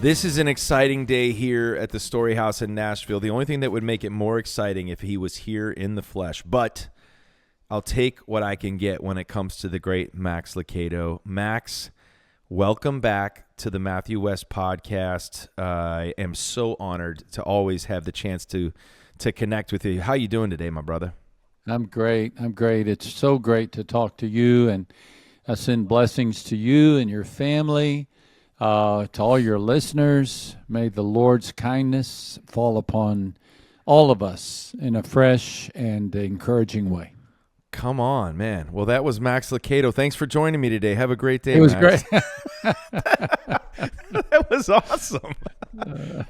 This is an exciting day here at the Story House in Nashville. The only thing that would make it more exciting if he was here in the flesh. But I'll take what I can get when it comes to the great Max Lucado. Max, welcome back to the Matthew West podcast. I am so honored to always have the chance to connect with you. How you doing today, my brother? I'm great. It's so great to talk to you, and I send blessings to you and your family, to all your listeners. May the Lord's kindness fall upon all of us in a fresh and encouraging way. Come on, man. Well, that was Max Lucado. Thanks for joining me today. Have a great day, It was Max. great. That was awesome.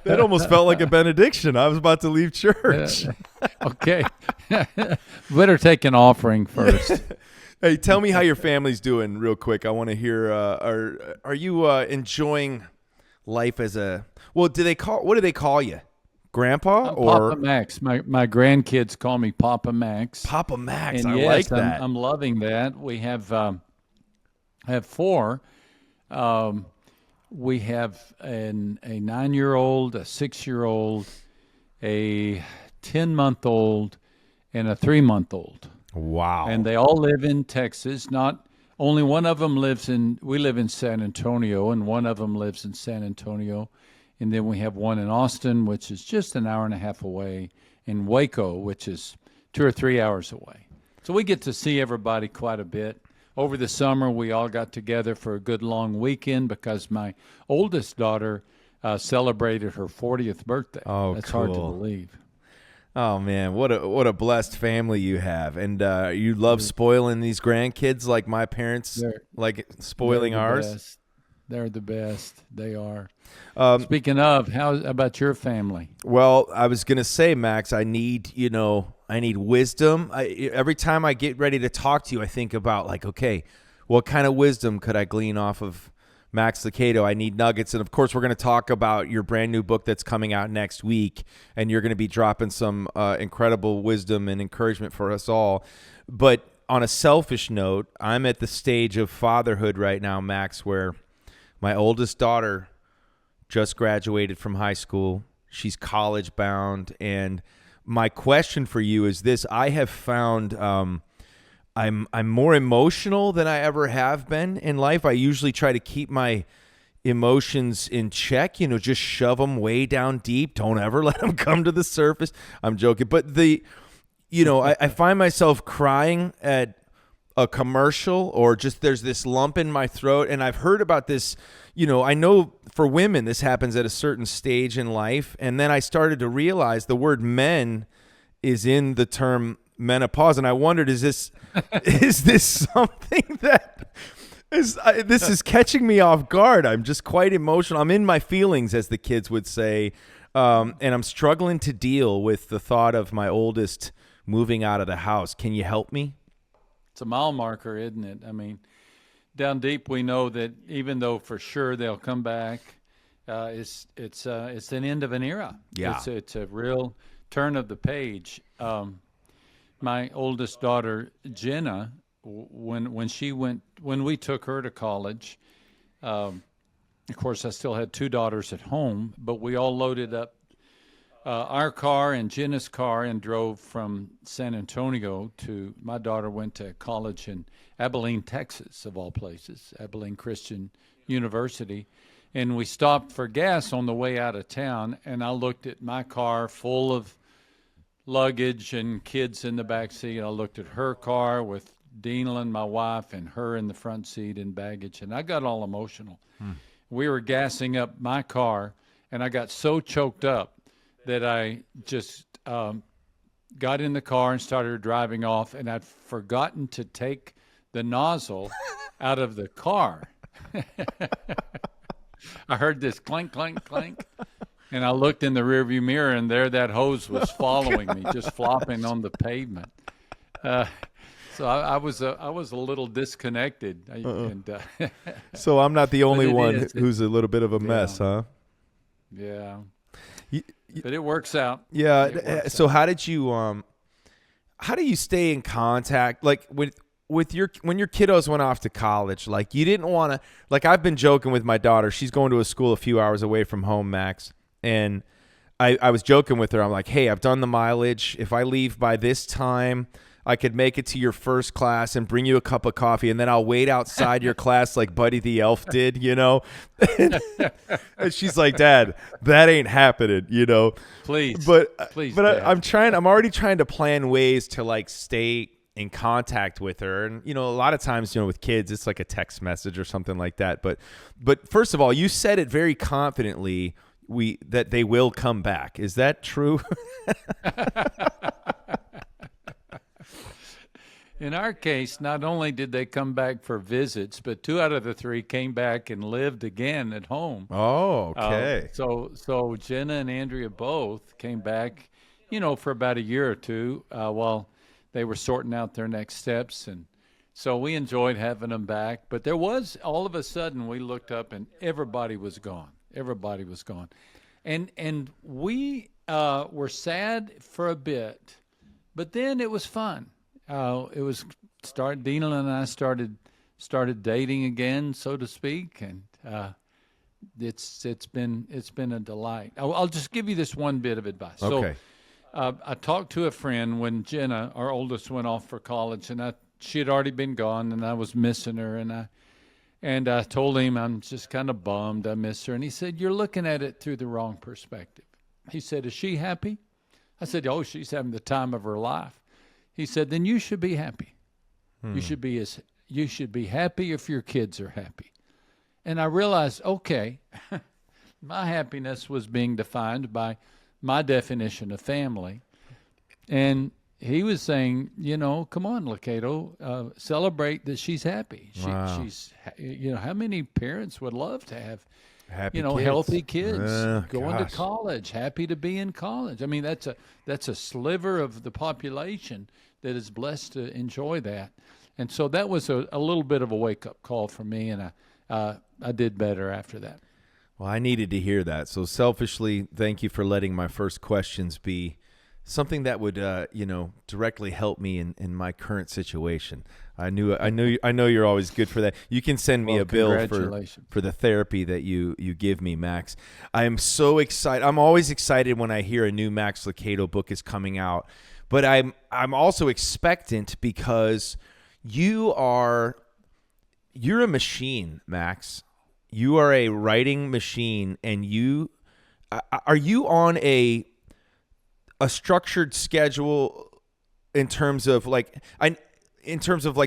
That almost felt like a benediction. I was about to leave church. Okay. Better take an offering first. Hey, tell me how your family's doing real quick. I want to hear, are you enjoying life as what do they call you? Grandpa or Papa Max? My grandkids call me Papa Max. Papa Max. And I yes, like that. I'm loving that. We have four. We have a 9-year-old, a 6-year-old, a 10-month-old, and a 3-month-old. Wow. And they all live in Texas. Not only one of them we live in San Antonio, and one of them lives in San Antonio. And then we have one in Austin, which is just an hour and a half away, in Waco, which is 2 or 3 hours away. So we get to see everybody quite a bit. Over the summer, we all got together for a good long weekend because my oldest daughter celebrated her 40th birthday. Oh, that's cool. hard to believe. Oh man, what a blessed family you have, and you love spoiling these grandkids like my parents like spoiling ours. Best. They're the best. They are. Speaking of, how about your family? Well, I was gonna say, Max, I need wisdom. Every time I get ready to talk to you, I think about okay, what kind of wisdom could I glean off of Max Lucado? I need nuggets. And of course, we're going to talk about your brand new book that's coming out next week. And you're going to be dropping some incredible wisdom and encouragement for us all. But on a selfish note, I'm at the stage of fatherhood right now, Max, where my oldest daughter just graduated from high school. She's college bound. And my question for you is this: I have found I'm more emotional than I ever have been in life. I usually try to keep my emotions in check, just shove them way down deep. Don't ever let them come to the surface. I'm joking. But I find myself crying at a commercial, or just there's this lump in my throat. And I've heard about this, I know for women this happens at a certain stage in life. And then I started to realize the word men is in the term menopause, and I wondered, is this something that this is catching me off guard? I'm just quite emotional. I'm in my feelings, as the kids would say, and I'm struggling to deal with the thought of my oldest moving out of the house. Can you help me? It's a mile marker, isn't it? I mean, down deep, we know that even though for sure they'll come back, it's an end of an era. Yeah, it's a real turn of the page. My oldest daughter, Jenna, when we took her to college, of course, I still had 2 daughters at home, but we all loaded up our car and Jenna's car and drove from San Antonio my daughter went to college in Abilene, Texas, of all places, Abilene Christian University. And we stopped for gas on the way out of town, and I looked at my car full of luggage and kids in the back seat. I looked at her car with Deanlin, my wife, and her in the front seat in baggage, and I got all emotional. We were gassing up my car, and I got so choked up that I just got in the car and started driving off, and I'd forgotten to take the nozzle out of the car. I heard this clink, clink, clink. And I looked in the rearview mirror, and there that hose was following me, just flopping on the pavement. So I was a little disconnected. So I'm not the only one who's a little bit of a mess, huh? Yeah. But it works out. Yeah. So how do you stay in contact? Like with when your kiddos went off to college, like you didn't want to, like I've been joking with my daughter. She's going to a school a few hours away from home, Max. And I was joking with her. I'm like, hey, I've done the mileage. If I leave by this time, I could make it to your first class and bring you a cup of coffee, and then I'll wait outside your class like Buddy the Elf did, you know? And she's like, Dad, that ain't happening, you know? Please. But Dad. I'm already trying to plan ways to like stay in contact with her. And, you know, a lot of times, you know, with kids, it's like a text message or something like that. But first of all, you said it very confidently that they will come back. Is that true? In our case, not only did they come back for visits, but 2 out of the 3 came back and lived again at home. Oh, okay. So Jenna and Andrea both came back, you know, for about a year or two while they were sorting out their next steps. And so we enjoyed having them back. But there was, all of a sudden, we looked up and everybody was gone. Everybody was gone. And we were sad for a bit, but then it was fun. Dina and I started dating again, so to speak, and it's been a delight. I'll just give you this one bit of advice. Okay. So, I talked to a friend when Jenna, our oldest, went off for college, and she had already been gone, and I was missing her, and I told him I'm just kind of bummed I miss her, and he said, "You're looking at it through the wrong perspective." He said, "Is she happy?" I said, "Oh, she's having the time of her life." He said, "Then you should be happy. You should be happy if your kids are happy." And I realized, okay, my happiness was being defined by my definition of family. And he was saying, you know, come on, Lucado, celebrate that she's happy. Wow. She's, you know, how many parents would love to have Happy kids. Healthy kids going gosh. to college, happy to be in college. I mean, that's a sliver of the population that is blessed to enjoy that. And so that was a little bit of a wake-up call for me, and I did better after that. Well, I needed to hear that. So selfishly, thank you for letting my first questions be something that would, directly help me in my current situation. I know you're always good for that. You can send me a bill for the therapy that you give me, Max. I am so excited. I'm always excited when I hear a new Max Lucado book is coming out, but I'm also expectant because you're a machine, Max. You are a writing machine, and are you on a structured schedule in terms of like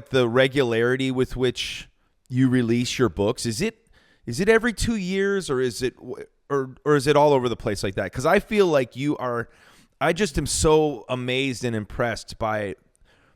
the regularity with which you release your books? Is it every 2 years, or is it all over the place like that? Because I feel like I just am so amazed and impressed by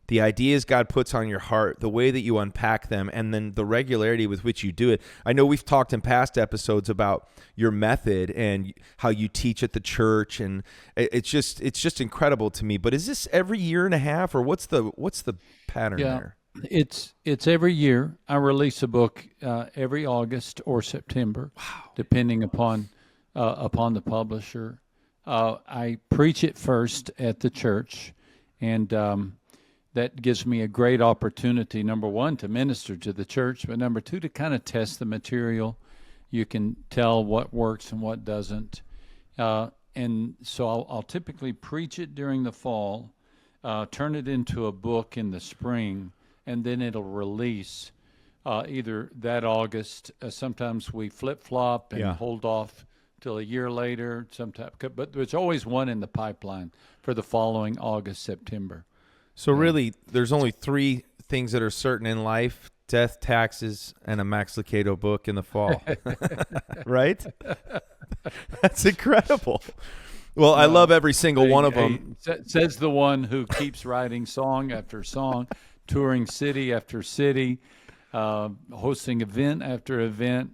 the ideas God puts on your heart, the way that you unpack them, and then the regularity with which you do it. I know we've talked in past episodes about your method and how you teach at the church, and it's just incredible to me. But is this every year and a half, or what's the pattern there? It's every year. I release a book every August or September, depending upon the publisher. I preach it first at the church, and that gives me a great opportunity, number one, to minister to the church, but number two, to kind of test the material. You can tell what works and what doesn't. And so I'll typically preach it during the fall, turn it into a book in the spring, and then it'll release either that August. Sometimes we flip-flop and hold off till a year later. Sometimes, but there's always one in the pipeline for the following August, September. So really, there's only 3 things that are certain in life: death, taxes, and a Max Lucado book in the fall. Right? That's incredible. Well, I love every single one of them. Says the one who keeps writing song after song, touring city after city, hosting event after event.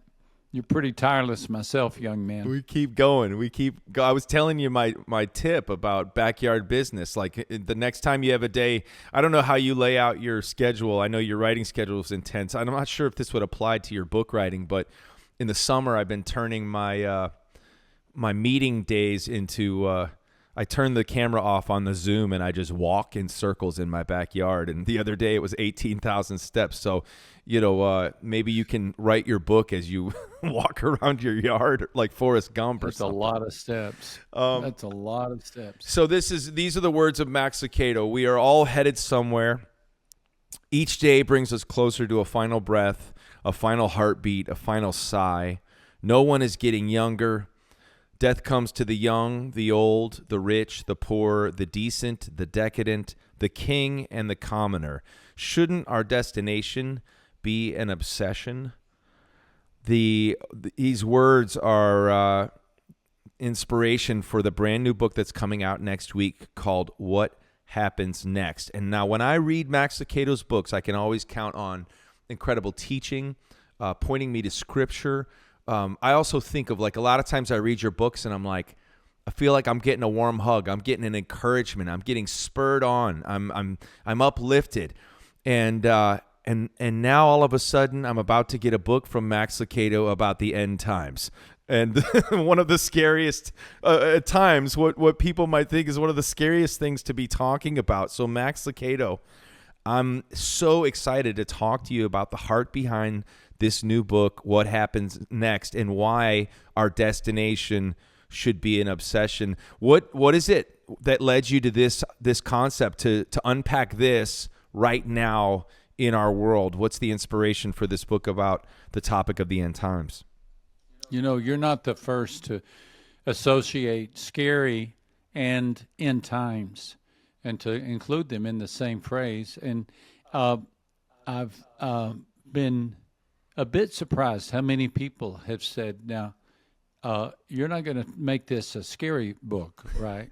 You're pretty tireless myself, young man. We keep going. I was telling you my tip about backyard business. Like the next time you have a day, I don't know how you lay out your schedule. I know your writing schedule is intense. I'm not sure if this would apply to your book writing, but in the summer I've been turning my meeting days into I turn the camera off on the Zoom and I just walk in circles in my backyard. And the other day it was 18,000 steps. So, maybe you can write your book as you walk around your yard like Forrest Gump or something. That's a lot of steps. That's a lot of steps. So these are the words of Max Lucado. We are all headed somewhere. Each day brings us closer to a final breath, a final heartbeat, a final sigh. No one is getting younger. Death comes to the young, the old, the rich, the poor, the decent, the decadent, the king, and the commoner. Shouldn't our destination be an obsession? These words are inspiration for the brand new book that's coming out next week called What Happens Next. And now when I read Max Lucado's books, I can always count on incredible teaching, pointing me to scripture. I also think of, like, a lot of times I read your books and I'm like, I feel like I'm getting a warm hug. I'm getting an encouragement. I'm getting spurred on. I'm uplifted. And now all of a sudden I'm about to get a book from Max Lucado about the end times. And one of the scariest at times, what people might think is one of the scariest things to be talking about. So Max Lucado, I'm so excited to talk to you about the heart behind this new book, What Happens Next, and why our destination should be an obsession. What is it that led you to this concept, to unpack this right now in our world? What's the inspiration for this book about the topic of the end times? You're not the first to associate scary and end times and to include them in the same phrase. And I've been a bit surprised how many people have said, now, you're not going to make this a scary book, right?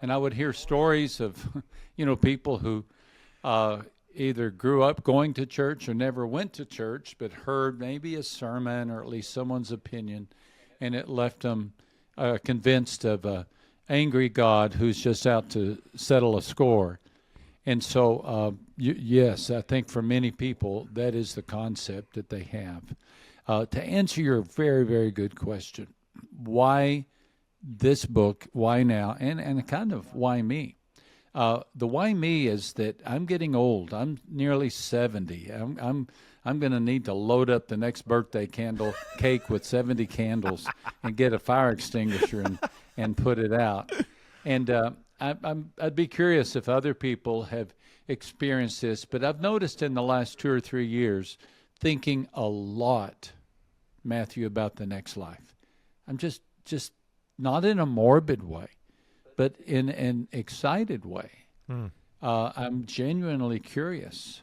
And I would hear stories of, people who either grew up going to church or never went to church, but heard maybe a sermon or at least someone's opinion, and it left them convinced of a angry God who's just out to settle a score. And so, yes, I think for many people, that is the concept that they have. To answer your very, very good question, why this book, why now, and kind of why me? The why me is that I'm getting old. I'm nearly 70. I'm going to need to load up the next birthday cake with 70 candles and get a fire extinguisher and put it out. And I'd be curious if other people have experienced this, but I've noticed in the last 2 or 3 years thinking a lot, Matthew, about the next life. I'm just not in a morbid way, but in an excited way. I'm genuinely curious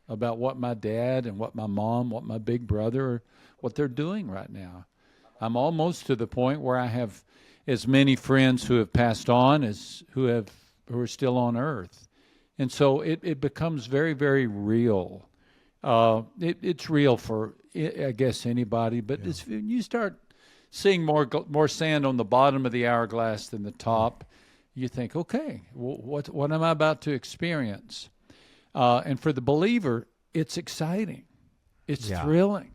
about what my dad and what my mom, what my big brother, what they're doing right now. I'm almost to the point where I have as many friends who have passed on as who are still on earth. And so it becomes very, very real. It's real for, I guess, anybody, but you start seeing more sand on the bottom of the hourglass than the top, you think, okay, what am I about to experience? And for the believer, it's exciting. It's thrilling.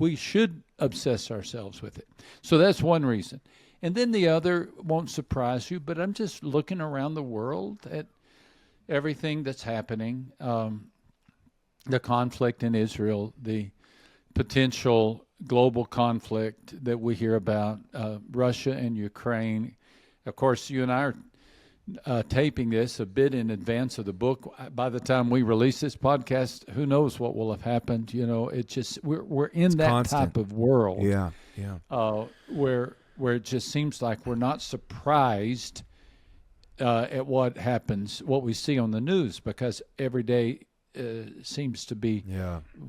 We should obsess ourselves with it. So that's one reason. And then the other won't surprise you, but I'm just looking around the world at everything that's happening, the conflict in Israel, the potential global conflict that we hear about, Russia and Ukraine. Of course, you and I are taping this a bit in advance of the book. By the time we release this podcast, who knows what will have happened? It just we're in that constant type of world. Yeah. Where it just seems like we're not surprised at what happens, what we see on the news, because every day seems to be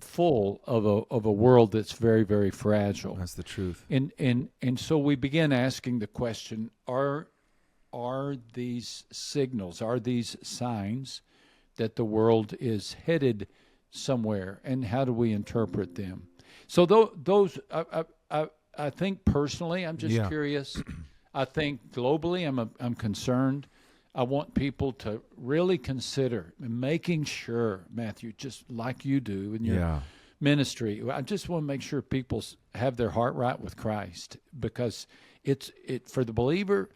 full of a world that's very, very fragile. That's the truth. And so we begin asking the question: Are these signals? Are these signs that the world is headed somewhere? And how do we interpret them? So those, I think personally, I'm just curious. I think globally, I'm concerned. I want people to really consider making sure, Matthew, just like you do in your ministry. I just want to make sure people have their heart right with Christ, because it for the believer,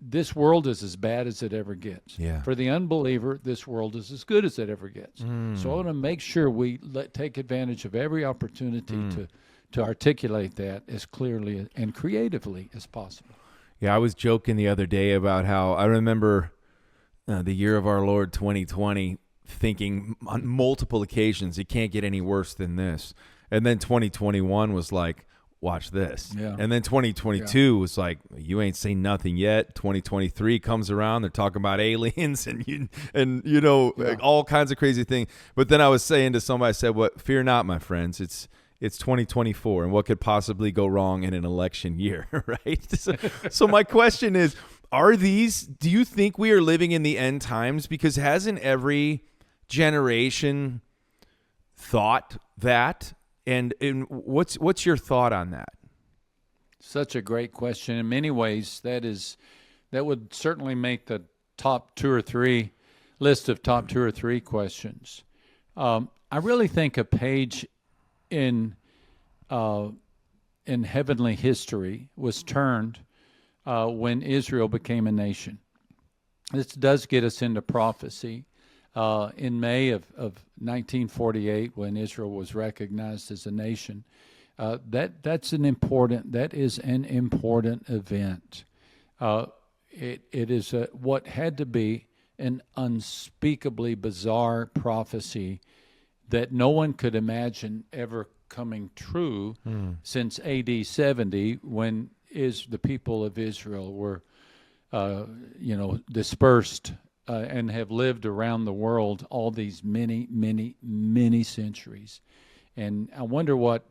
this world is as bad as it ever gets. Yeah. For the unbeliever, this world is as good as it ever gets. So I want to make sure we take advantage of every opportunity to articulate that as clearly and creatively as possible. Yeah, I was joking the other day about how I remember the year of our Lord 2020 thinking on multiple occasions, it can't get any worse than this. And then 2021 was like, watch this. Yeah. And then 2022 was like, you ain't seen nothing yet. 2023 comes around, they're talking about aliens and all kinds of crazy things. But then I was saying to somebody, I said, "What? Fear not, my friends. It's 2024, and what could possibly go wrong in an election year," right? So my question is, do you think we are living in the end times? Because hasn't every generation thought that? And what's your thought on that? Such a great question. In many ways, that would certainly make the top 2 or 3 list of top 2 or 3 questions. I really think a page in heavenly history was turned when Israel became a nation. This does get us into prophecy. In May of 1948, when Israel was recognized as a nation, that is an important event. It is what had to be an unspeakably bizarre prophecy that no one could imagine ever coming true since AD 70, when the people of Israel were dispersed and have lived around the world all these many, many, many centuries. And I wonder what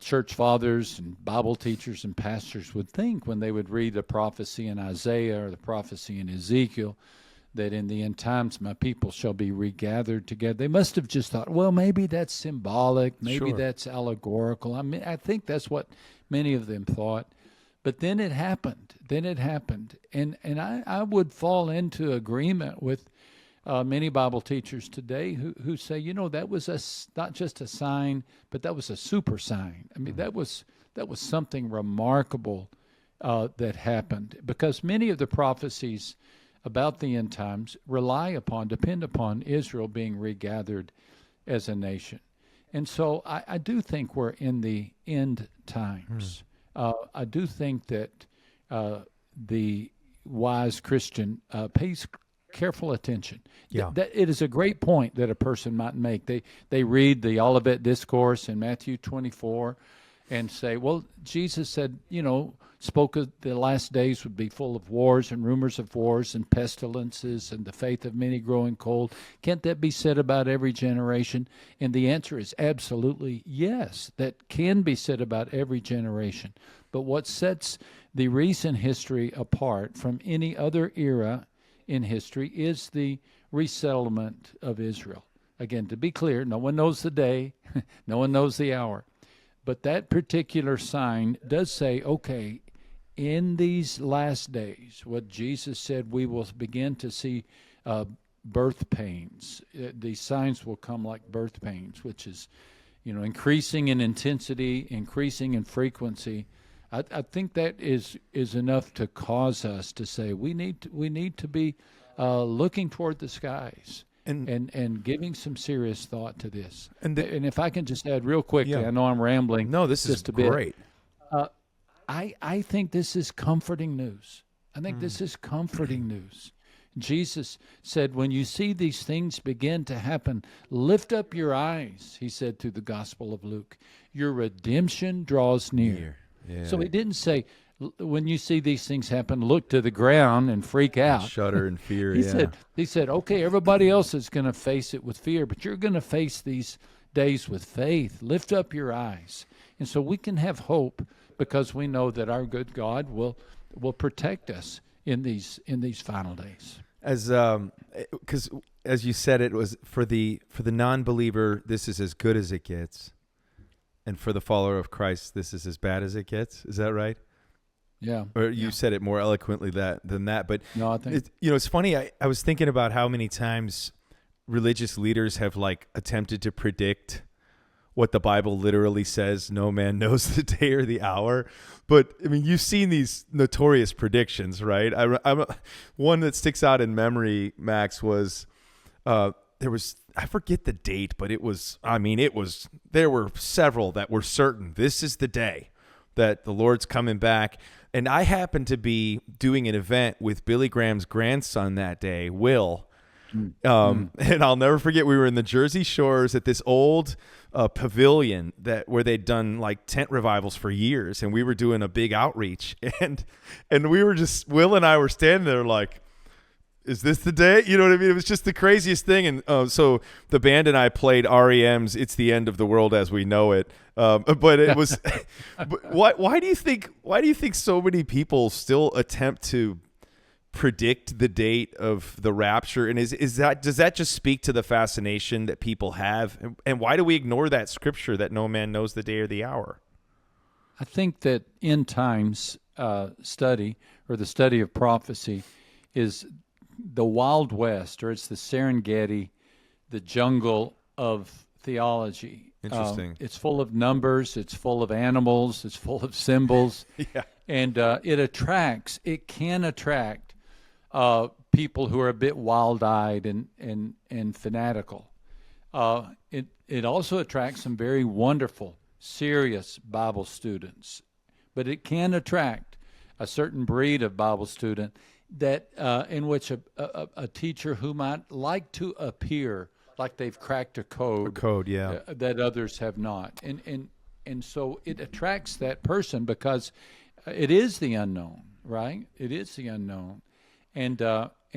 church fathers and Bible teachers and pastors would think when they would read the prophecy in Isaiah or the prophecy in Ezekiel that in the end times my people shall be regathered together. They must have just thought, well, maybe that's symbolic, maybe that's allegorical. I mean, I think that's what many of them thought. But then it happened. And I would fall into agreement with many Bible teachers today who say, that was not just a sign, but that was a super sign. I mean, that was something remarkable that happened, because many of the prophecies about the end times depend upon Israel being regathered as a nation. And so I do think we're in the end times. I do think that the wise Christian pays careful attention. Yeah. That it is a great point that a person might make. They read the Olivet Discourse in Matthew 24 and say, well, Jesus said, spoke of the last days would be full of wars and rumors of wars and pestilences and the faith of many growing cold. Can't that be said about every generation? And the answer is absolutely yes, that can be said about every generation. But what sets the recent history apart from any other era in history is the resettlement of Israel. Again, to be clear, no one knows the day, no one knows the hour. But that particular sign does say, okay, in these last days, what Jesus said, we will begin to see birth pains. These signs will come like birth pains, which is, increasing in intensity, increasing in frequency. I think that is enough to cause us to say we need to be looking toward the skies and giving some serious thought to this. And if I can just add real quickly, I know I'm rambling. No, this is great. I think this is comforting news. I think this is comforting news. Jesus said, when you see these things begin to happen, lift up your eyes, he said through the Gospel of Luke. Your redemption draws near. Yeah. So he didn't say, when you see these things happen, look to the ground and freak out. Shudder in fear, He said, okay, everybody else is going to face it with fear, but you're going to face these days with faith. Lift up your eyes. And so we can have hope because we know that our good God will protect us in these final days. Because as you said, it was for the non-believer, this is as good as it gets, and for the follower of Christ, this is as bad as it gets. Is that right? Yeah. Or you said it more eloquently than that. But no, I think it's funny. I was thinking about how many times religious leaders have attempted to predict what the Bible literally says, no man knows the day or the hour. But I mean, you've seen these notorious predictions, right? One that sticks out in memory, Max, was there was, I forget the date, but there were several that were certain. This is the day that the Lord's coming back. And I happened to be doing an event with Billy Graham's grandson that day, Will. And I'll never forget, we were in the Jersey Shores at this old pavilion where they'd done like tent revivals for years, and we were doing a big outreach, and we were Will and I were standing there like, is this the day? You know what I mean? It was just the craziest thing. And so the band and I played REM's "It's the End of the World as We Know It." But it was, why do you think so many people still attempt to predict the date of the rapture? And does that just speak to the fascination that people have? And why do we ignore that scripture that no man knows the day or the hour? I think that end times study, or the study of prophecy, is the Wild West, or it's the Serengeti, the jungle of theology. Interesting. It's full of numbers, it's full of animals, it's full of symbols. Yeah. And it can attract people who are a bit wild-eyed and fanatical. It also attracts some very wonderful, serious Bible students. But it can attract a certain breed of Bible student that in which a teacher who might like to appear like they've cracked a code, that others have not, and so it attracts that person because it is the unknown, right? It is the unknown, and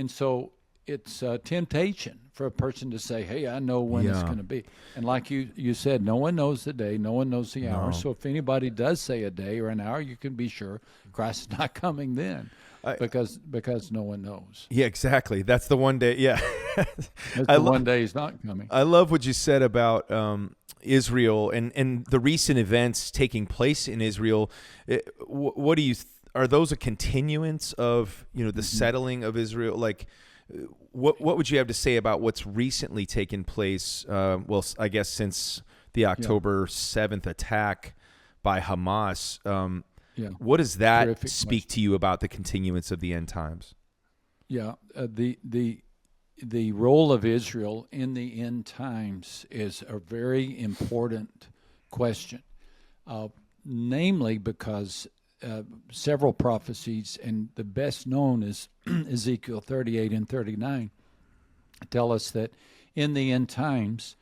so it's a temptation for a person to say, "Hey, I know when it's going to be," and like you said, no one knows the day, no one knows the hour. So if anybody does say a day or an hour, you can be sure Christ is not coming then. Because no one knows. Yeah, exactly. That's the one day. Yeah, one day he's not coming. I love what you said about Israel and the recent events taking place in Israel. What do you? Are those a continuance of the settling of Israel? Like, what would you have to say about what's recently taken place? Well, I guess since the October 7th attack by Hamas. What does that speak to you about the continuance of the end times? Yeah, the role of Israel in the end times is a very important question, namely because several prophecies, and the best known is Ezekiel 38 and 39, tell us that in the end times,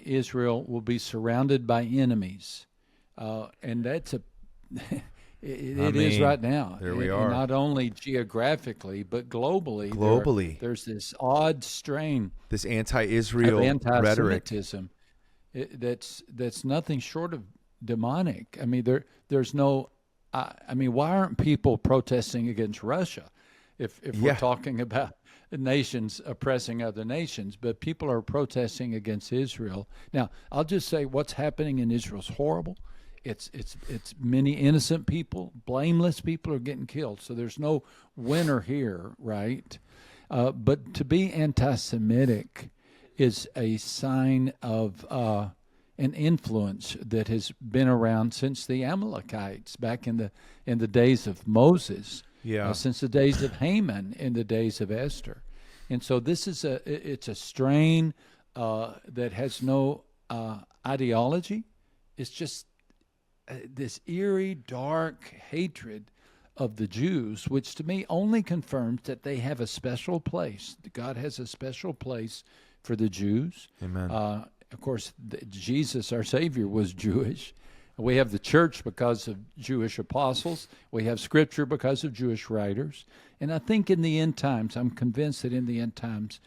Israel will be surrounded by enemies, and that's It is right now. There we are. Not only geographically, but globally. There's this odd strain. This anti-Israel rhetoric. Anti-Semitism that's nothing short of demonic. I mean, there's no. Why aren't people protesting against Russia? If we're talking about nations oppressing other nations, but people are protesting against Israel. Now, I'll just say what's happening in Israel is horrible. It's many innocent people, blameless people are getting killed. So there's no winner here, right? But to be anti-Semitic is a sign of an influence that has been around since the Amalekites back in the days of Moses, since the days of Haman, in the days of Esther, and so this is it's a strain that has no ideology. It's just this eerie, dark hatred of the Jews, which to me only confirms that they have a special place. God has a special place for the Jews. Amen. Of course, Jesus, our Savior, was Jewish. We have the church because of Jewish apostles. We have Scripture because of Jewish writers. And I think in the end times, I'm convinced that in the end times,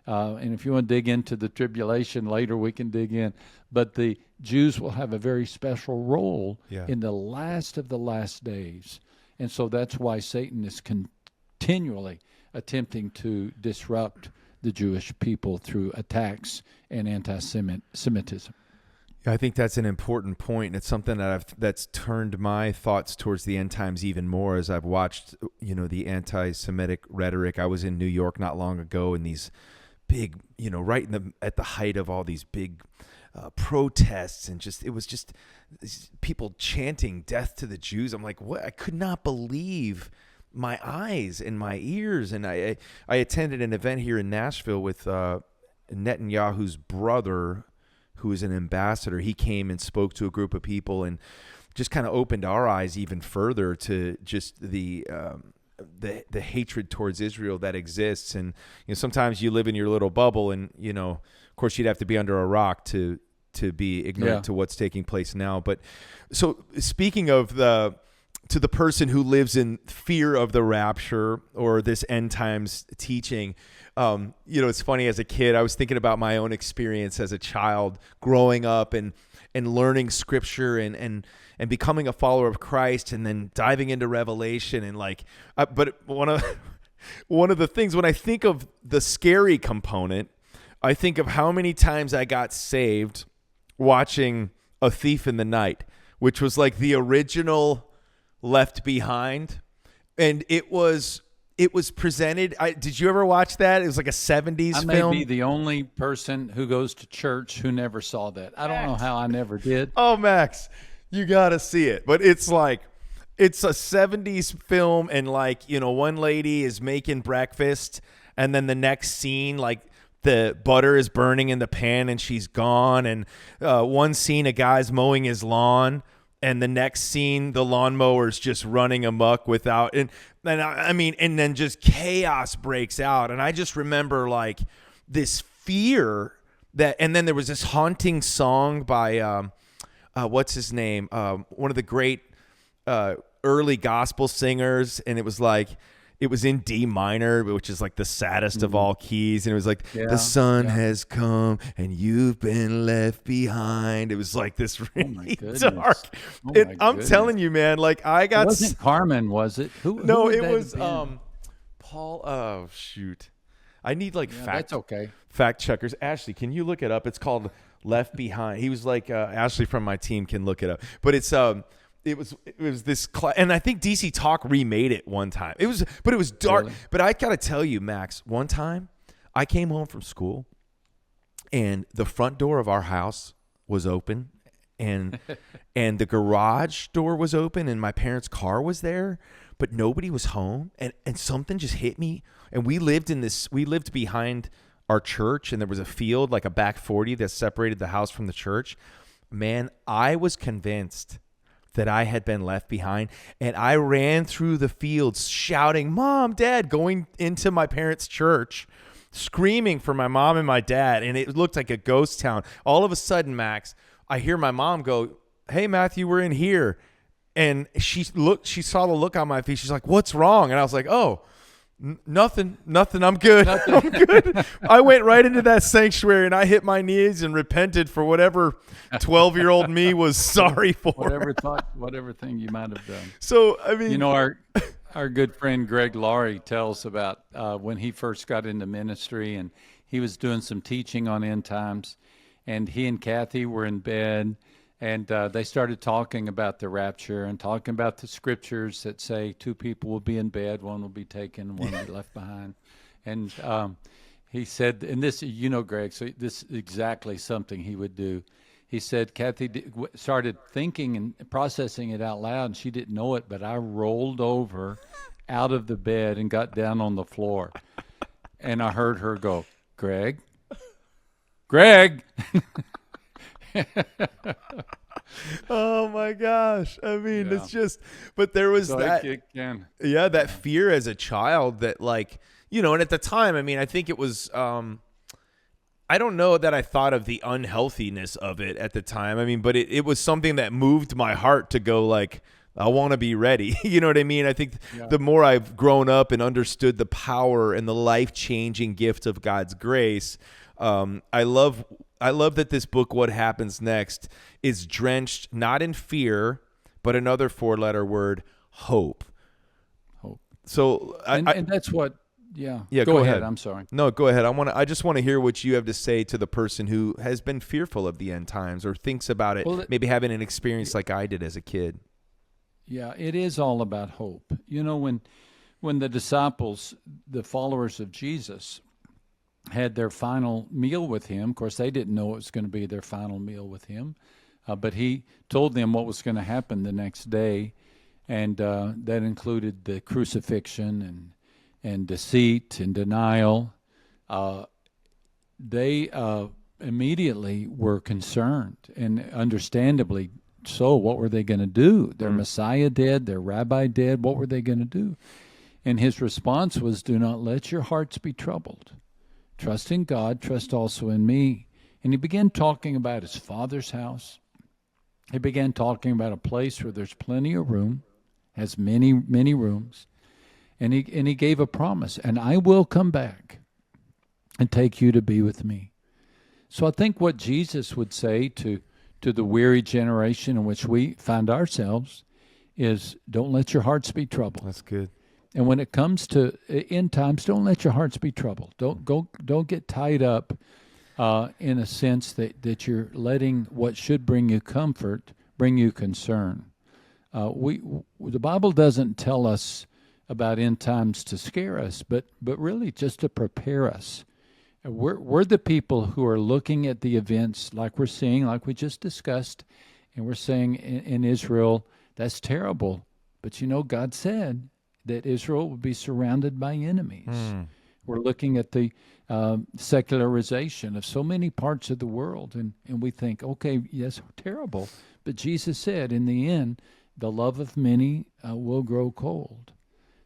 and if you want to dig into the tribulation later, we can dig in. But the Jews will have a very special role in the last of the last days. And so that's why Satan is continually attempting to disrupt the Jewish people through attacks and anti-Semitism. I think that's an important point, and it's something that's turned my thoughts towards the end times even more as I've watched, the anti-Semitic rhetoric. I was in New York not long ago, and these big, right at the height of all these big protests, and it was just people chanting death to the Jews. I'm like, what? I could not believe my eyes and my ears. And I attended an event here in Nashville with Netanyahu's brother, who is an ambassador. He came and spoke to a group of people and just kind of opened our eyes even further to just the hatred towards Israel that exists. And sometimes you live in your little bubble, and of course you'd have to be under a rock to be ignorant to what's taking place now. But so speaking of to the person who lives in fear of the rapture or this end times teaching, it's funny, as a kid, I was thinking about my own experience as a child growing up and learning scripture and becoming a follower of Christ, and then diving into Revelation. And but one of the things, when I think of the scary component, I think of how many times I got saved watching A Thief in the Night, which was like the original Left Behind. And it was presented. Did you ever watch that? It was like a 70s film. I may be the only person who goes to church who never saw that. I don't know how I never did. Oh, Max, you got to see it. But it's a 70s film, and one lady is making breakfast, and then the next scene, the butter is burning in the pan and she's gone. And one scene, a guy's mowing his lawn, and the next scene, the lawnmower's just running amok without, and then just chaos breaks out. And I just remember this fear and then there was this haunting song by, what's his name? One of the great early gospel singers. And it was in D minor, which is the saddest of all keys. And it was the sun has come and you've been left behind. It was this really dark. I'm telling you, man, I got... It wasn't Carmen, was it? No, who it was Paul. Oh, shoot. I need fact checkers. Ashley, can you look it up? It's called Left Behind. He was Ashley from my team can look it up. But it's... It was this and I think DC Talk remade it one time. It was dark. Really? But I gotta tell you, Max, one time I came home from school and the front door of our house was open, and the garage door was open, and my parents' car was there, but nobody was home, and something just hit me. And we lived behind our church, and there was a field, a back 40 that separated the house from the church. Man, I was convinced that I had been left behind, and I ran through the fields shouting, "Mom, Dad," going into my parents' church, screaming for my mom and my dad, and it looked like a ghost town. All of a sudden, Max, I hear my mom go, "Hey, Matthew, we're in here." And she saw the look on my face. She's like, "What's wrong?" And I was like, "Oh, nothing. I'm good. I'm good." I went right into that sanctuary and I hit my knees and repented for whatever 12-year-old me was sorry for. Whatever thing you might have done. So, I mean, our good friend Greg Laurie tells about when he first got into ministry, and he was doing some teaching on end times, and he and Kathy were in bed, and they started talking about the rapture and talking about the scriptures that say 2 people will be in bed, one will be taken, one will be left behind. And he said, and this, Greg, so this is exactly something he would do. He said, Kathy started thinking and processing it out loud, and she didn't know it, but I rolled over out of the bed and got down on the floor. And I heard her go, Greg. Oh my gosh. I mean, it's just, but there was that fear as a child that and at the time, I mean, I think it was, I don't know that I thought of the unhealthiness of it at the time. I mean, but it was something that moved my heart to go I want to be ready. You know what I mean? I think the more I've grown up and understood the power and the life-changing gift of God's grace, I love that this book, What Happens Next, is drenched not in fear, but another 4-letter word, hope. Hope. So and that's what. Yeah. Go ahead. I'm sorry. No, go ahead. I just want to hear what you have to say to the person who has been fearful of the end times or thinks about it, maybe having an experience like I did as a kid. Yeah, it is all about hope. When the disciples, the followers of Jesus, had their final meal with him. Of course, they didn't know it was going to be their final meal with him, but he told them what was going to happen the next day, and that included the crucifixion and deceit and denial. They immediately were concerned, and understandably so. What were they going to do? Their Messiah dead, their rabbi dead. What were they going to do? And his response was, "Do not let your hearts be troubled. Trust in God, trust also in me." And he began talking about his Father's house. He began talking about a place where there's plenty of room, has many, many rooms. And he gave a promise, "And I will come back and take you to be with me." So I think what Jesus would say to the weary generation in which we find ourselves is, don't let your hearts be troubled. That's good. And when it comes to end times, don't let your hearts be troubled. Don't get tied up in a sense that you're letting what should bring you comfort bring you concern. The Bible doesn't tell us about end times to scare us, but really just to prepare us. We're the people who are looking at the events like we're seeing, like we just discussed, and we're saying in Israel, that's terrible. But God said that Israel would be surrounded by enemies. We're looking at the secularization of so many parts of the world, and we think, okay, yes, terrible. But Jesus said, in the end, the love of many will grow cold.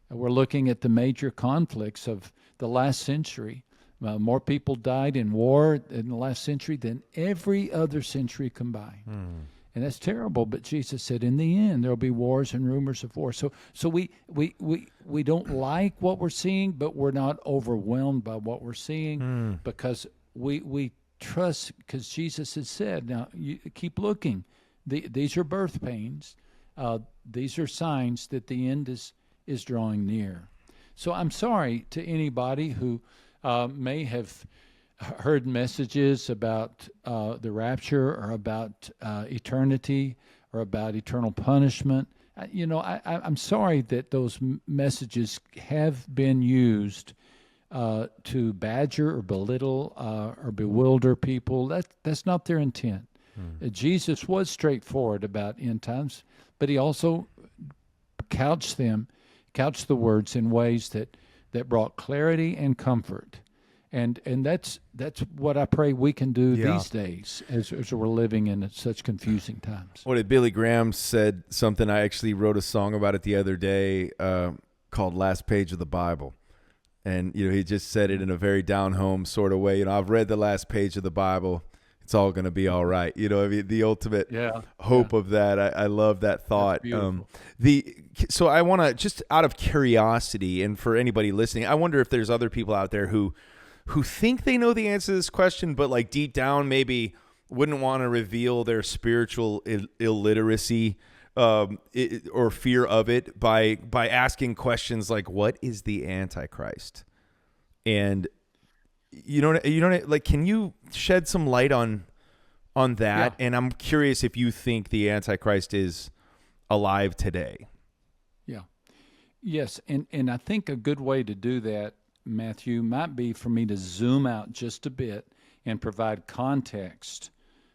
We're looking at the major conflicts of the last century. More people died in war in the last century than every other century combined. And that's terrible, but Jesus said in the end there'll be wars and rumors of war. So we don't like what we're seeing, but we're not overwhelmed by what we're seeing because we trust, because Jesus has said, now you keep looking. These are birth pains. These are signs that the end is drawing near. So I'm sorry to anybody who may have heard messages about the rapture or about eternity or about eternal punishment. I'm sorry that those messages have been used to badger or belittle or bewilder people. That's not their intent. Jesus was straightforward about end times, but he also couched the words in ways that brought clarity and comfort. And that's what I pray we can do these days as we're living in such confusing times. What did Billy Graham said something? I actually wrote a song about it the other day called "Last Page of the Bible," and he just said it in a very down home sort of way. I've read the last page of the Bible. It's all going to be all right. I mean, the ultimate hope of that. I love that thought. So I want to, just out of curiosity, and for anybody listening, I wonder if there's other people out there who think they know the answer to this question, but like deep down maybe wouldn't want to reveal their spiritual illiteracy or fear of it by asking questions like, what is the Antichrist? And like, can you shed some light on that? Yeah. And I'm curious if you think the Antichrist is alive today. Yeah. Yes. And I think a good way to do that, Matthew, might be for me to zoom out just a bit and provide context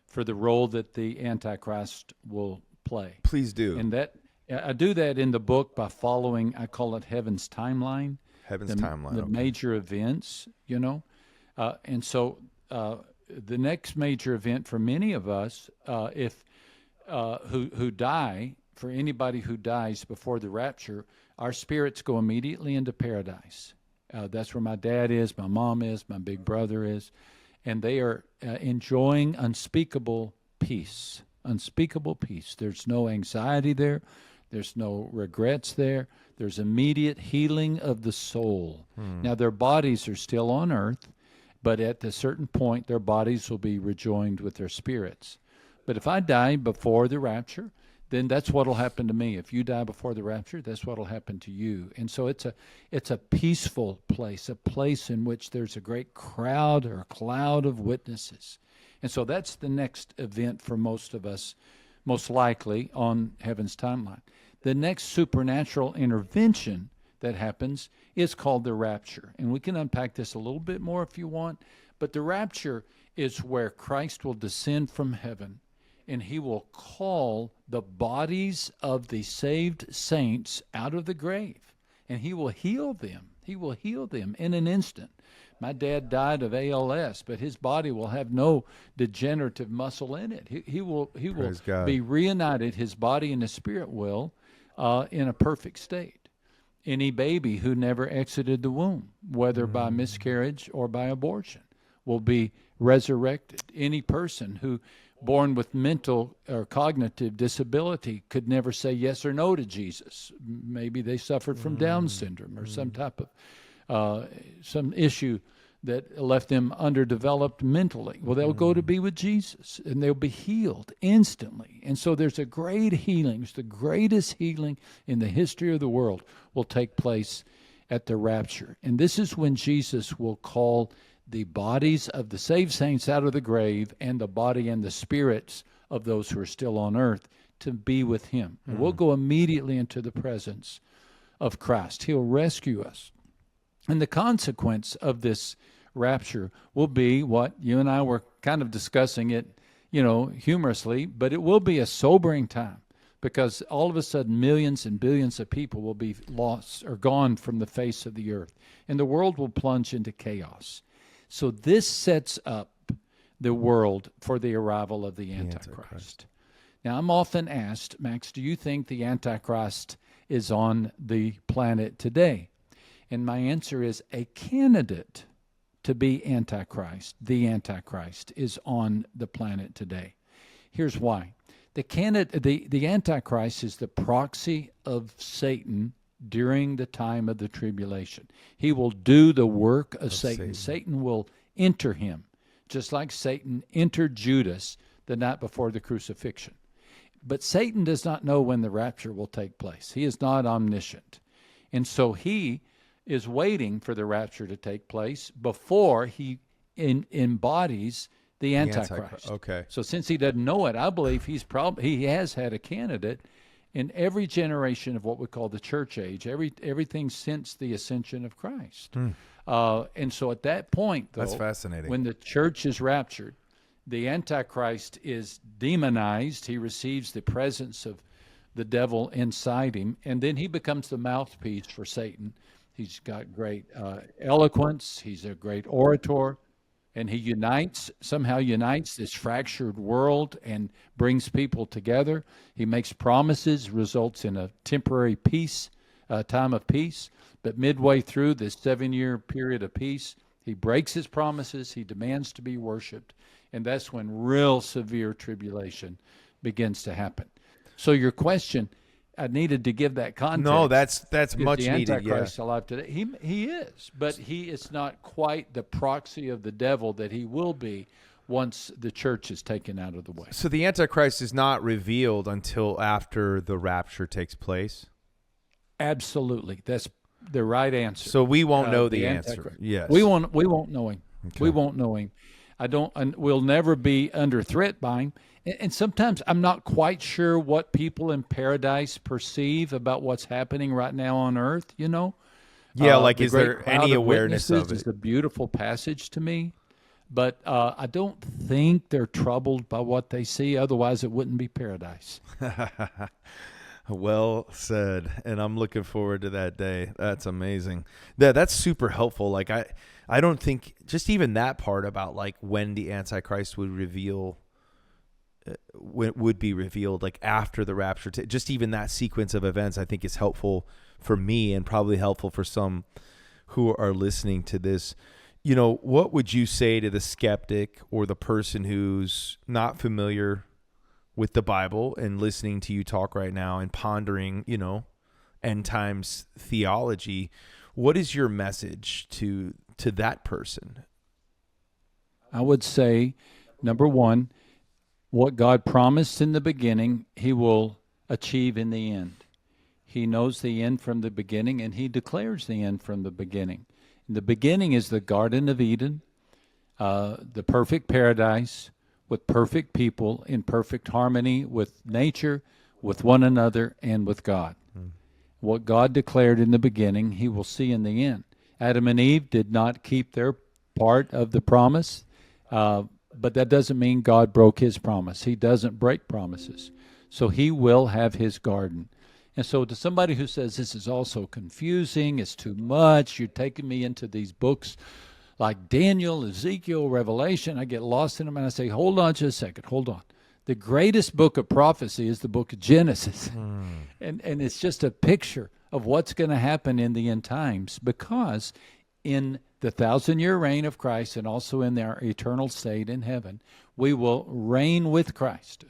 for the role that the Antichrist will play. Please do. And that I do that in the book by following, I call it Heaven's Timeline. The major events, and so the next major event for many of us, who die, for anybody who dies before the rapture, our spirits go immediately into paradise. That's where my dad is, my mom is, my big brother is, and they are enjoying unspeakable peace. Unspeakable peace. There's no anxiety there. There's no regrets there. There's immediate healing of the soul. Now, their bodies are still on earth, but at a certain point, their bodies will be rejoined with their spirits. But if I die before the rapture, then that's what will happen to me. If you die before the rapture, that's what will happen to you. And so it's a peaceful place, a place in which there's a great crowd or a cloud of witnesses. And so that's the next event for most of us, most likely on Heaven's Timeline. The next supernatural intervention that happens is called the rapture. And we can unpack this a little bit more if you want. But the rapture is where Christ will descend from heaven, and he will call the bodies of the saved saints out of the grave, and he will heal them. He will heal them in an instant. My dad died of ALS, but his body will have no degenerative muscle in it. He will be reunited, his body and his spirit will, in a perfect state. Any baby who never exited the womb, whether by miscarriage or by abortion, will be resurrected. Any person who born with mental or cognitive disability could never say yes or no to Jesus. Maybe they suffered from Down syndrome or some type of some issue that left them underdeveloped mentally. Well, they'll go to be with Jesus, and they'll be healed instantly. And so there's a great healing. It's the greatest healing in the history of the world will take place at the rapture. And this is when Jesus will call the bodies of the saved saints out of the grave and the body and the spirits of those who are still on earth to be with him. And we'll go immediately into the presence of Christ. He'll rescue us. And the consequence of this rapture will be what you and I were kind of discussing it, humorously, but it will be a sobering time, because all of a sudden millions and billions of people will be lost or gone from the face of the earth, and the world will plunge into chaos. So this sets up the world for the arrival of the Antichrist. Now, I'm often asked, Max, do you think the Antichrist is on the planet today? And my answer is a candidate to be Antichrist. The Antichrist is on the planet today. Here's why. The Antichrist is the proxy of Satan during the time of the tribulation. He will do the work of Satan. Satan will enter him, just like Satan entered Judas the night before the crucifixion. But Satan does not know when the rapture will take place. He is not omniscient. And so he is waiting for the rapture to take place before he embodies the Antichrist. Okay. So since he doesn't know it, I believe he has had a candidate in every generation of what we call the church age, everything since the ascension of Christ. And so at that point, though, that's fascinating. When the church is raptured, the Antichrist is demonized. He receives the presence of the devil inside him, and then he becomes the mouthpiece for Satan. He's got great eloquence. He's a great orator. And he somehow unites this fractured world and brings people together. He makes promises, results in a temporary peace, time of peace. But midway through this 7-year period of peace, he breaks his promises. He demands to be worshiped. And that's when real severe tribulation begins to happen. So your question, I needed to give that context. No, that's much needed. The Antichrist alive today. He is, but he is not quite the proxy of the devil that he will be once the church is taken out of the way. So the Antichrist is not revealed until after the rapture takes place? Absolutely. That's the right answer. So we won't know the answer. Yes. We won't know him. Okay. We won't know him. We'll never be under threat by him. And sometimes I'm not quite sure what people in paradise perceive about what's happening right now on earth, Yeah, is there any awareness of it? It's a beautiful passage to me, but I don't think they're troubled by what they see. Otherwise, it wouldn't be paradise. Well said, and I'm looking forward to that day. That's amazing. That's super helpful. I don't think just even that part about when the Antichrist would be revealed after the rapture. Just even that sequence of events, I think is helpful for me and probably helpful for some who are listening to this. What would you say to the skeptic or the person who's not familiar with the Bible and listening to you talk right now and pondering, end times theology? What is your message to that person? I would say, number one, what God promised in the beginning, he will achieve in the end. He knows the end from the beginning, and he declares the end from the beginning. And the beginning is the Garden of Eden, the perfect paradise with perfect people in perfect harmony with nature, with one another, and with God. What God declared in the beginning, he will see in the end. Adam and Eve did not keep their part of the promise, but that doesn't mean God broke his promise. He doesn't break promises. So he will have his garden. And so to somebody who says this is all so confusing, it's too much, you're taking me into these books like Daniel, Ezekiel, Revelation, I get lost in them, and I say, hold on just a second, hold on. The greatest book of prophecy is the book of Genesis. And it's just a picture of what's going to happen in the end times, because in the 1,000-year reign of Christ and also in our eternal state in heaven, we will reign with Christ.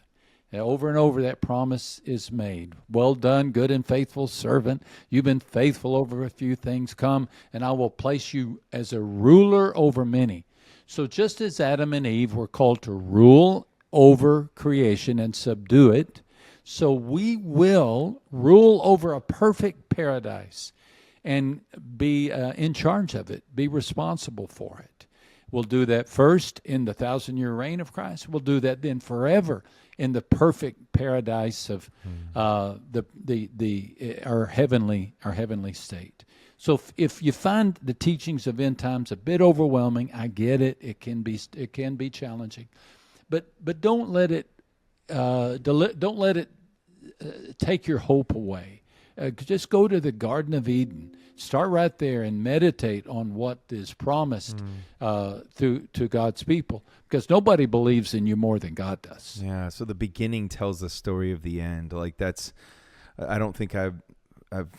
And over and over that promise is made. Well done, good and faithful servant. You've been faithful over a few things. Come, and I will place you as a ruler over many. So just as Adam and Eve were called to rule over creation and subdue it, so we will rule over a perfect paradise and be in charge of it, be responsible for it. We'll do that first in the 1,000-year reign of Christ. We'll do that then forever in the perfect paradise of our heavenly state. So if you find the teachings of end times a bit overwhelming, I get it. It can be challenging, but don't let it take your hope away. Just go to the Garden of Eden. Start right there and meditate on what is promised to God's people, because nobody believes in you more than God does. Yeah, so the beginning tells the story of the end. Like I don't think I've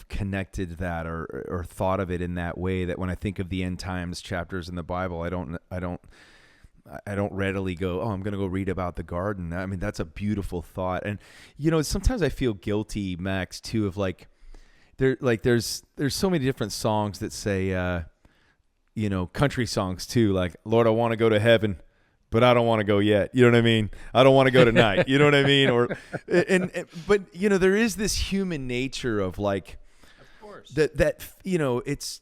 connected that or thought of it in that way, that when I think of the end times chapters in the Bible, I don't readily go, oh, I'm going to go read about the garden. I mean, that's a beautiful thought. And, sometimes I feel guilty, Max, too, of there's so many different songs that say, country songs too, like, Lord, I want to go to heaven, but I don't want to go yet. You know what I mean? I don't want to go tonight. You know what I mean? But there is this human nature of like, of course, it's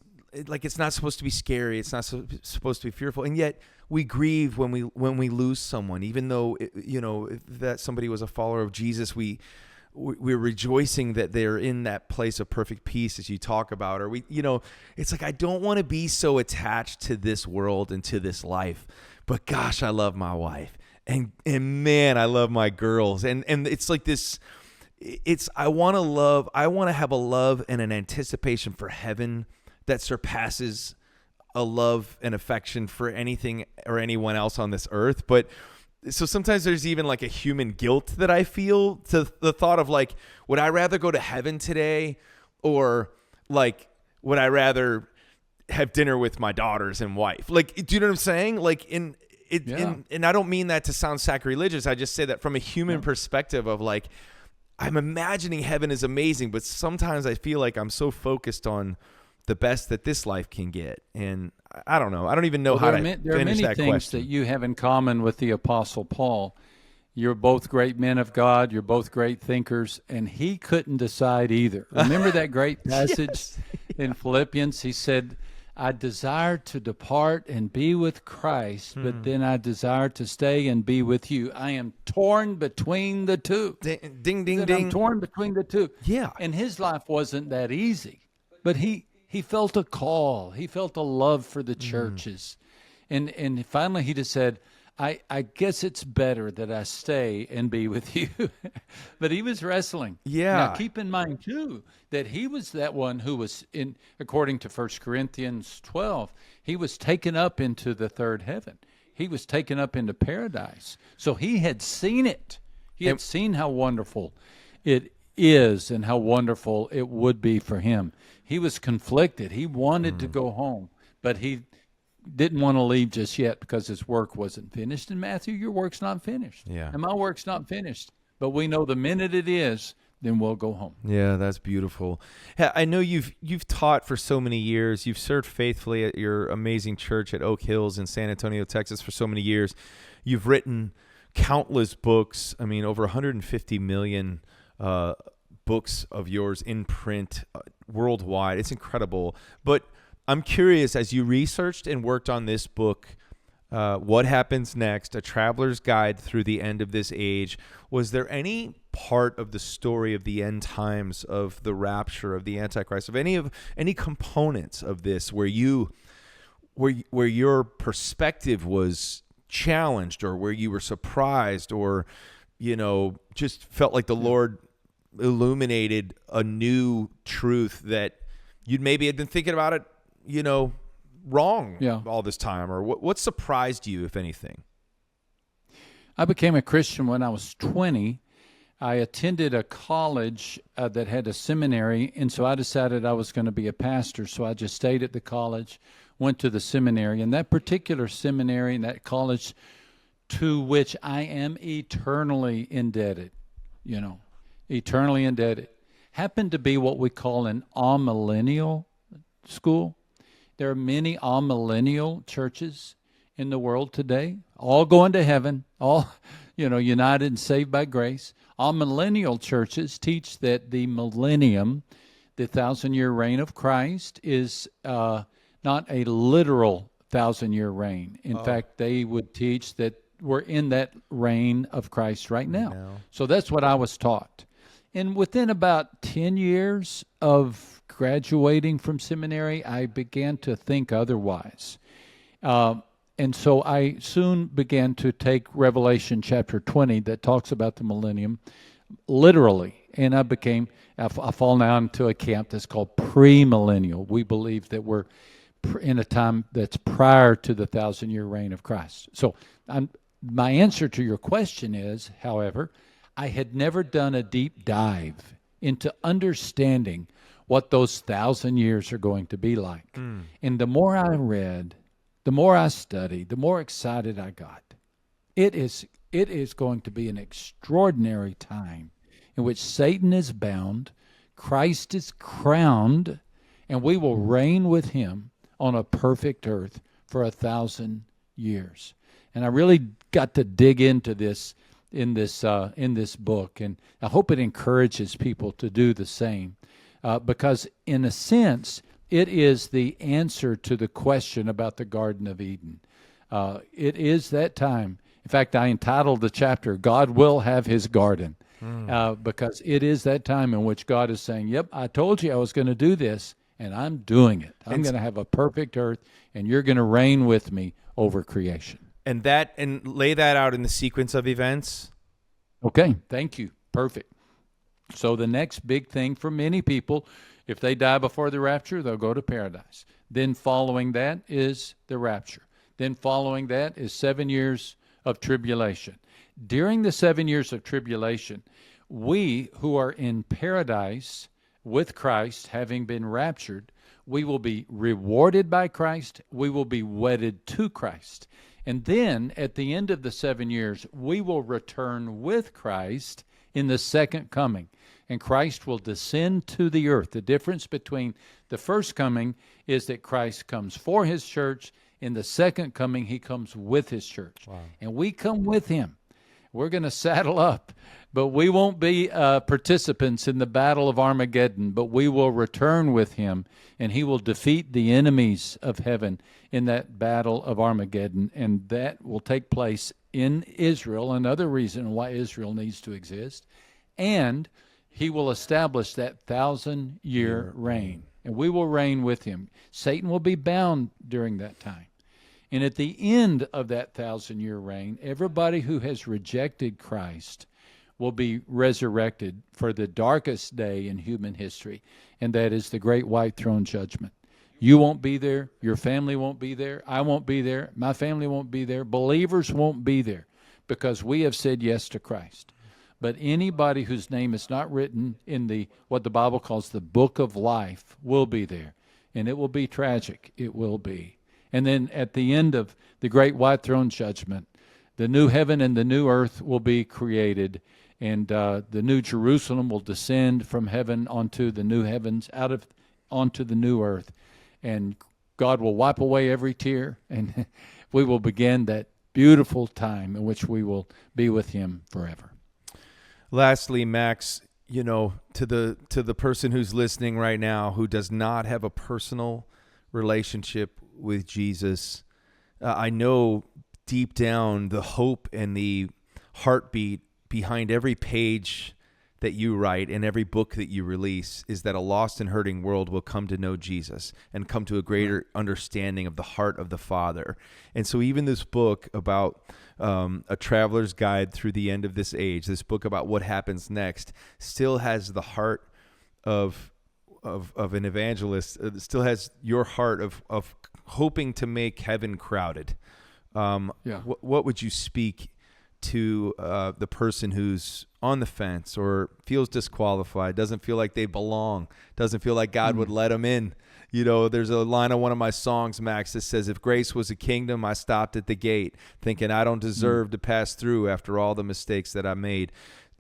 not supposed to be scary. It's not supposed to be fearful. And yet we grieve when we lose someone, even though, if that somebody was a follower of Jesus, we're rejoicing that they're in that place of perfect peace, as you talk about, or it's like, I don't want to be so attached to this world and to this life, but gosh, I love my wife, and man, I love my girls. And it's like this, I want to have a love and an anticipation for heaven that surpasses a love and affection for anything or anyone else on this earth. But so sometimes there's even like a human guilt that I feel to the thought of like, would I rather go to heaven today, or like, would I rather have dinner with my daughters and wife? Like, do you know what I'm saying? Like and I don't mean that to sound sacrilegious. I just say that from a human perspective of like, I'm imagining heaven is amazing, but sometimes I feel like I'm so focused on the best that this life can get. And I don't know. I don't even know how to finish that question. There are many things that you have in common with the Apostle Paul. You're both great men of God. You're both great thinkers. And he couldn't decide either. Remember that great passage in Philippians? He said, I desire to depart and be with Christ, but then I desire to stay and be with you. I am torn between the two. Ding, ding, ding. I'm torn between the two. Yeah. And his life wasn't that easy. But he felt a call. He felt a love for the churches. And finally he just said, I guess it's better that I stay and be with you. But he was wrestling. Yeah. Now keep in mind too that he was that one who was according to 1 Corinthians 12, he was taken up into the third heaven. He was taken up into paradise. So he had seen it. He had seen how wonderful it is and how wonderful it would be for him. He was conflicted. He wanted to go home, but he didn't want to leave just yet because his work wasn't finished. And Matthew, your work's not finished. Yeah. And my work's not finished. But we know the minute it is, then we'll go home. Yeah, that's beautiful. I know you've taught for so many years. You've served faithfully at your amazing church at Oak Hills in San Antonio, Texas for so many years. You've written countless books. I mean, over 150 million books of yours in print worldwide. It's incredible. But I'm curious, as you researched and worked on this book, What Happens Next, A Traveler's Guide Through the End of This Age, was there any part of the story of the end times, of the rapture, of the Antichrist, of any components of this where your perspective was challenged, or where you were surprised, or just felt like the Lord illuminated a new truth that you'd maybe had been thinking about it, wrong all this time? Or what surprised you, if anything? I became a Christian when I was 20. I attended a college that had a seminary, and so I decided I was going to be a pastor. So I just stayed at the college, went to the seminary, and that particular seminary and that college, to which I am eternally indebted, eternally indebted, happened to be what we call an amillennial school. There are many amillennial churches in the world today, all going to heaven, all united and saved by grace. Amillennial churches teach that the millennium, the 1,000-year reign of Christ, is not a literal 1,000-year reign. In fact, they would teach that we're in that reign of Christ right now. So that's what I was taught. And within about 10 years of graduating from seminary, I began to think otherwise. And so I soon began to take Revelation chapter 20 that talks about the millennium literally. And I fall now into a camp that's called premillennial. We believe that we're in a time that's prior to the 1,000-year reign of Christ. So my answer to your question is, however, I had never done a deep dive into understanding what those 1,000 years are going to be like. And the more I read, the more I studied, the more excited I got. It is going to be an extraordinary time in which Satan is bound, Christ is crowned, and we will reign with him on a perfect earth for 1,000 years. And I really got to dig into this in this book, and I hope it encourages people to do the same, because in a sense, it is the answer to the question about the Garden of Eden. It is that time. In fact, I entitled the chapter, God Will Have His Garden, because it is that time in which God is saying, yep, I told you I was going to do this, and I'm doing it. I'm going to have a perfect earth, and you're going to reign with me over creation. And lay that out in the sequence of events. Okay, thank you. Perfect. So the next big thing for many people, if they die before the rapture, they'll go to paradise. Then following that is the rapture. Then following that is 7 years of tribulation. During the 7 years of tribulation, we who are in paradise with Christ, having been raptured, we will be rewarded by Christ. We will be wedded to Christ. And then at the end of the 7 years, we will return with Christ in the second coming. And Christ will descend to the earth. The difference between the first coming is that Christ comes for his church. In the second coming, he comes with his church. Wow. And we come with him. We're going to saddle up, but we won't be participants in the battle of Armageddon, but we will return with him, and he will defeat the enemies of heaven in that battle of Armageddon, and that will take place in Israel, another reason why Israel needs to exist, and he will establish that 1,000-year reign, and we will reign with him. Satan will be bound during that time. And at the end of that 1,000-year reign, everybody who has rejected Christ will be resurrected for the darkest day in human history, and that is the great white throne judgment. You won't be there. Your family won't be there. I won't be there. My family won't be there. Believers won't be there because we have said yes to Christ. But anybody whose name is not written in what the Bible calls the book of life will be there, and it will be tragic. It will be. And then at the end of the great white throne judgment, the new heaven and the new earth will be created, and the new Jerusalem will descend from heaven onto the new heavens, onto the new earth, and God will wipe away every tear, and we will begin that beautiful time in which we will be with him forever. Lastly, Max, to the person who's listening right now who does not have a personal relationship with Jesus, I know deep down the hope and the heartbeat behind every page that you write and every book that you release is that a lost and hurting world will come to know Jesus and come to a greater understanding of the heart of the Father. And so even this book about a traveler's guide through the end of this age, this book about what happens next, still has the heart of an evangelist. It still has your heart of hoping to make heaven crowded. What would you speak to the person who's on the fence or feels disqualified, doesn't feel like they belong, doesn't feel like God would let them in? You know, there's a line on one of my songs, Max, that says, if grace was a kingdom, I stopped at the gate thinking I don't deserve to pass through after all the mistakes that I made.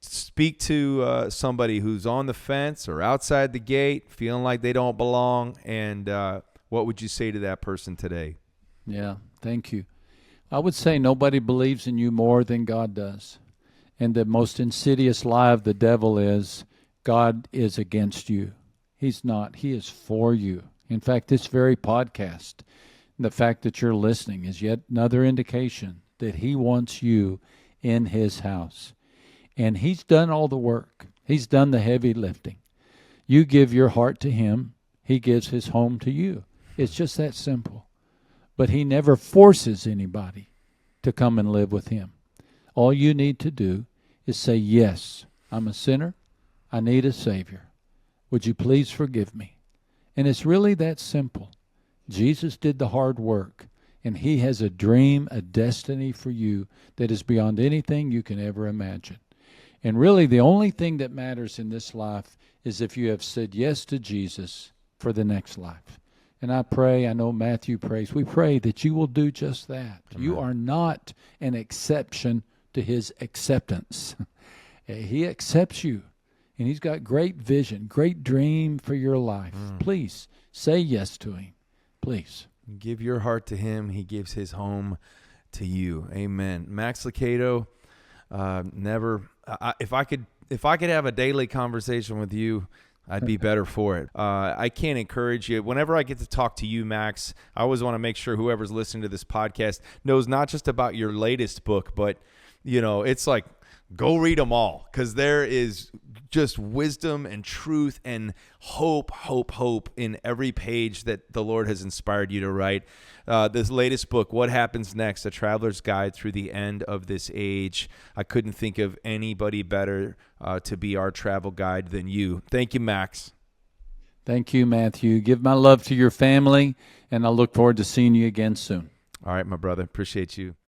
Speak to somebody who's on the fence or outside the gate, feeling like they don't belong, and what would you say to that person today? Yeah, thank you. I would say nobody believes in you more than God does. And the most insidious lie of the devil is God is against you. He's not. He is for you. In fact, this very podcast, the fact that you're listening is yet another indication that he wants you in his house. And he's done all the work. He's done the heavy lifting. You give your heart to him. He gives his home to you. It's just that simple. But he never forces anybody to come and live with him. All you need to do is say, yes, I'm a sinner. I need a Savior. Would you please forgive me? And it's really that simple. Jesus did the hard work, and he has a dream, a destiny for you that is beyond anything you can ever imagine. And really the only thing that matters in this life is if you have said yes to Jesus for the next life. And I pray, I know Matthew prays, we pray that you will do just that. Amen. You are not an exception to his acceptance. He accepts you, and he's got great vision, great dream for your life. Please say yes to him, please. Give your heart to him. He gives his home to you. Amen. Max Lucado, if I could have a daily conversation with you, I'd be better for it. I can't encourage you. Whenever I get to talk to you, Max, I always want to make sure whoever's listening to this podcast knows not just about your latest book, but, you know, it's like, go read them all, because there is just wisdom and truth and hope in every page that the Lord has inspired you to write. This latest book, What Happens Next? A Traveler's Guide Through the End of This Age. I couldn't think of anybody better to be our travel guide than you. Thank you, Max. Thank you, Matthew. Give my love to your family, and I look forward to seeing you again soon. All right, my brother. Appreciate you.